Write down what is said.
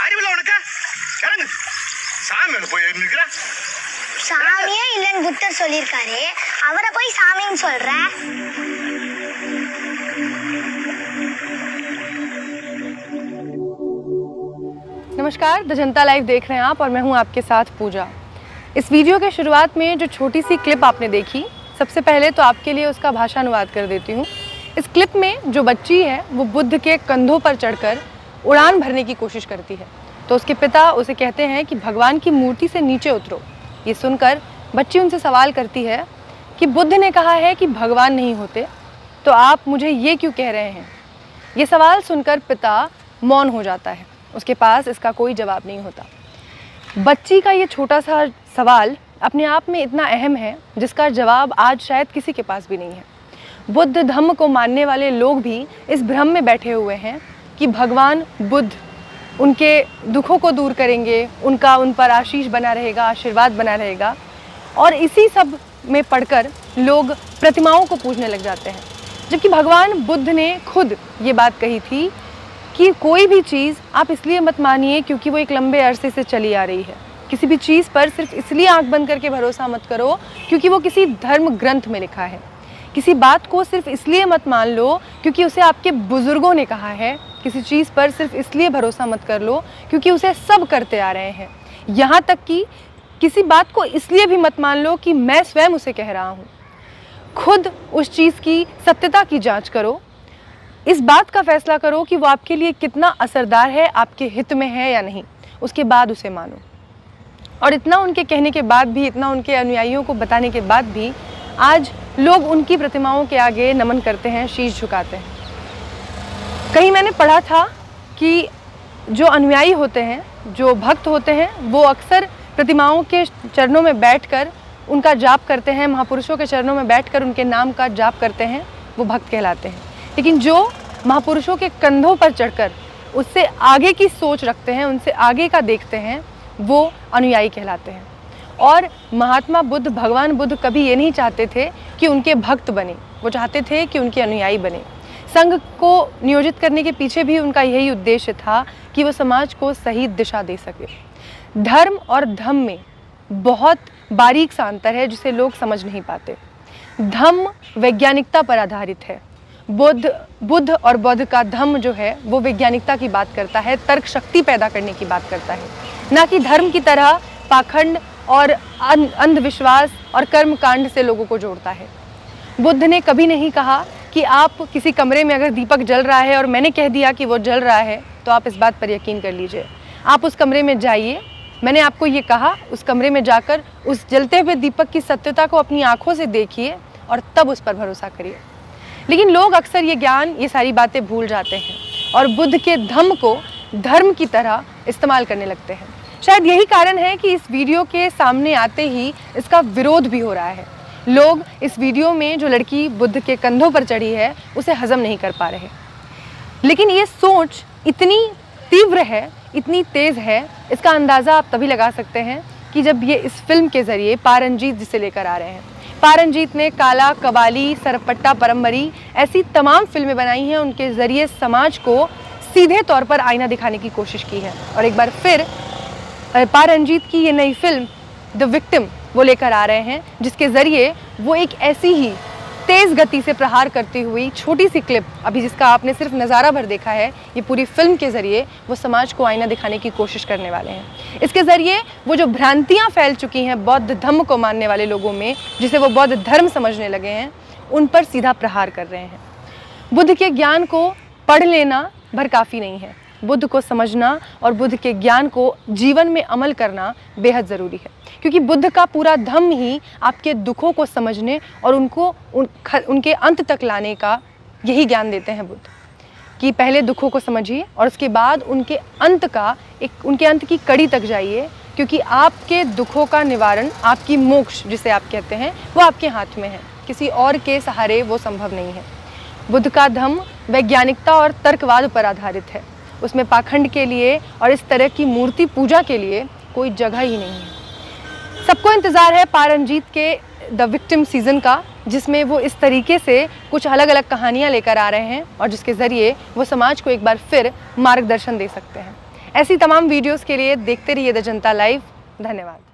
அறிவில்லை உனக்கு? கிளம்பு. சாமியோட போய் நிற்கிற. சாமியே இல்லைன்னு புத்தர் சொல்லியிருக்காரு, அவரை போய் சாமின்னு சொல்ற. नमस्कार, द जनता लाइव देख रहे हैं आप और मैं हूं आपके साथ पूजा। इस वीडियो के शुरुआत में जो छोटी सी क्लिप आपने देखी, सबसे पहले तो आपके लिए उसका भाषानुवाद कर देती हूं। इस क्लिप में जो बच्ची है वो बुद्ध के कंधों पर चढ़कर उड़ान भरने की कोशिश करती है, तो उसके पिता उसे कहते हैं कि भगवान की मूर्ति से नीचे उतरो। ये सुनकर बच्ची उनसे सवाल करती है कि बुद्ध ने कहा है कि भगवान नहीं होते, तो आप मुझे ये क्यों कह रहे हैं। ये सवाल सुनकर पिता मौन हो जाता है, उसके पास इसका कोई जवाब नहीं होता। बच्ची का ये छोटा सा सवाल अपने आप में इतना अहम है जिसका जवाब आज शायद किसी के पास भी नहीं है। बुद्ध धम्म को मानने वाले लोग भी इस भ्रम में बैठे हुए हैं कि भगवान बुद्ध उनके दुखों को दूर करेंगे, उनका उन पर आशीष बना रहेगा, आशीर्वाद बना रहेगा, और इसी सब में पढ़कर लोग प्रतिमाओं को पूजने लग जाते हैं। जबकि भगवान बुद्ध ने खुद ये बात कही थी कि कोई भी चीज़ आप इसलिए मत मानिए क्योंकि वो एक लंबे अरसे से चली आ रही है। किसी भी चीज़ पर सिर्फ इसलिए आंख बंद करके भरोसा मत करो क्योंकि वो किसी धर्म ग्रंथ में लिखा है। किसी बात को सिर्फ इसलिए मत मान लो क्योंकि उसे आपके बुज़ुर्गों ने कहा है। किसी चीज़ पर सिर्फ इसलिए भरोसा मत कर लो क्योंकि उसे सब करते आ रहे हैं। यहाँ तक कि किसी बात को इसलिए भी मत मान लो कि मैं स्वयं उसे कह रहा हूँ। खुद उस चीज़ की सत्यता की जाँच करो, इस बात का फैसला करो कि वो आपके लिए कितना असरदार है, आपके हित में है या नहीं, उसके बाद उसे मानो। और इतना उनके कहने के बाद भी, इतना उनके अनुयायियों को बताने के बाद भी आज लोग उनकी प्रतिमाओं के आगे नमन करते हैं, शीश झुकाते हैं। कहीं मैंने पढ़ा था कि जो अनुयायी होते हैं, जो भक्त होते हैं, वो अक्सर प्रतिमाओं के चरणों में बैठकर उनका जाप करते हैं, महापुरुषों के चरणों में बैठकर उनके नाम का जाप करते हैं, वो भक्त कहलाते हैं। लेकिन जो महापुरुषों के कंधों पर चढ़कर उससे आगे की सोच रखते हैं, उनसे आगे का देखते हैं, वो अनुयायी कहलाते हैं। और महात्मा बुद्ध, भगवान बुद्ध कभी ये नहीं चाहते थे कि उनके भक्त बने, वो चाहते थे कि उनके अनुयायी बने। संघ को नियोजित करने के पीछे भी उनका यही उद्देश्य था कि वो समाज को सही दिशा दे सके। धर्म और धम्म में बहुत बारीक सा अंतर है जिसे लोग समझ नहीं पाते। धम्म वैज्ञानिकता पर आधारित है। बुद्ध और बौद्ध का धम्म जो है वो वैज्ञानिकता की बात करता है, तर्क शक्ति पैदा करने की बात करता है, ना कि धर्म की तरह पाखंड और अंधविश्वास और कर्म कांड से लोगों को जोड़ता है। बुद्ध ने कभी नहीं कहा कि आप किसी कमरे में अगर दीपक जल रहा है और मैंने कह दिया कि वो जल रहा है तो आप इस बात पर यकीन कर लीजिए। आप उस कमरे में जाइए, मैंने आपको ये कहा, उस कमरे में जाकर उस जलते हुए दीपक की सत्यता को अपनी आंखों से देखिए और तब उस पर भरोसा करिए। लेकिन लोग अक्सर ये ज्ञान, ये सारी बातें भूल जाते हैं और बुद्ध के धम्म को धर्म की तरह इस्तेमाल करने लगते हैं। शायद यही कारण है कि इस वीडियो के सामने आते ही इसका विरोध भी हो रहा है। लोग इस वीडियो में जो लड़की बुद्ध के कंधों पर चढ़ी है उसे हजम नहीं कर पा रहे। लेकिन ये सोच इतनी तीव्र है, इतनी तेज़ है, इसका अंदाज़ा आप तभी लगा सकते हैं कि जब ये इस फिल्म के ज़रिए पारंजीत जिसे लेकर आ रहे हैं। पारंजीत ने काला, कवाली, सरपट्टा, परमरी ऐसी तमाम फिल्में बनाई हैं। उनके ज़रिए समाज को सीधे तौर पर आईना दिखाने की कोशिश की है। और एक बार फिर पारंजीत की ये नई फिल्म द विक्टिम वो लेकर आ रहे हैं, जिसके ज़रिए वो एक ऐसी ही तेज़ गति से प्रहार करती हुई छोटी सी क्लिप, अभी जिसका आपने सिर्फ नज़ारा भर देखा है, ये पूरी फिल्म के ज़रिए वो समाज को आईना दिखाने की कोशिश करने वाले हैं। इसके ज़रिए वो जो भ्रांतियाँ फैल चुकी हैं बौद्ध धम्म को मानने वाले लोगों में, जिसे वो बौद्ध धर्म समझने लगे हैं, उन पर सीधा प्रहार कर रहे हैं। बुद्ध के ज्ञान को पढ़ लेना भर काफ़ी नहीं है। बुद्ध को समझना और बुद्ध के ज्ञान को जीवन में अमल करना बेहद ज़रूरी है, क्योंकि बुद्ध का पूरा धम्म ही आपके दुखों को समझने और उनके अंत तक लाने का यही ज्ञान देते हैं बुद्ध, कि पहले दुखों को समझिए और उसके बाद उनके अंत की कड़ी तक जाइए, क्योंकि आपके दुखों का निवारण, आपकी मोक्ष जिसे आप कहते हैं, वो आपके हाथ में है, किसी और के सहारे वो संभव नहीं है। बुद्ध का धम्म वैज्ञानिकता और तर्कवाद पर आधारित है। उसमें पाखंड के लिए और इस तरह की मूर्ति पूजा के लिए कोई जगह ही नहीं है। सबको इंतज़ार है पारंजीत के द विक्टिम सीज़न का, जिसमें वो इस तरीके से कुछ अलग अलग कहानियाँ लेकर आ रहे हैं और जिसके ज़रिए वो समाज को एक बार फिर मार्गदर्शन दे सकते हैं। ऐसी तमाम वीडियोस के लिए देखते रहिए द जनता लाइव। धन्यवाद।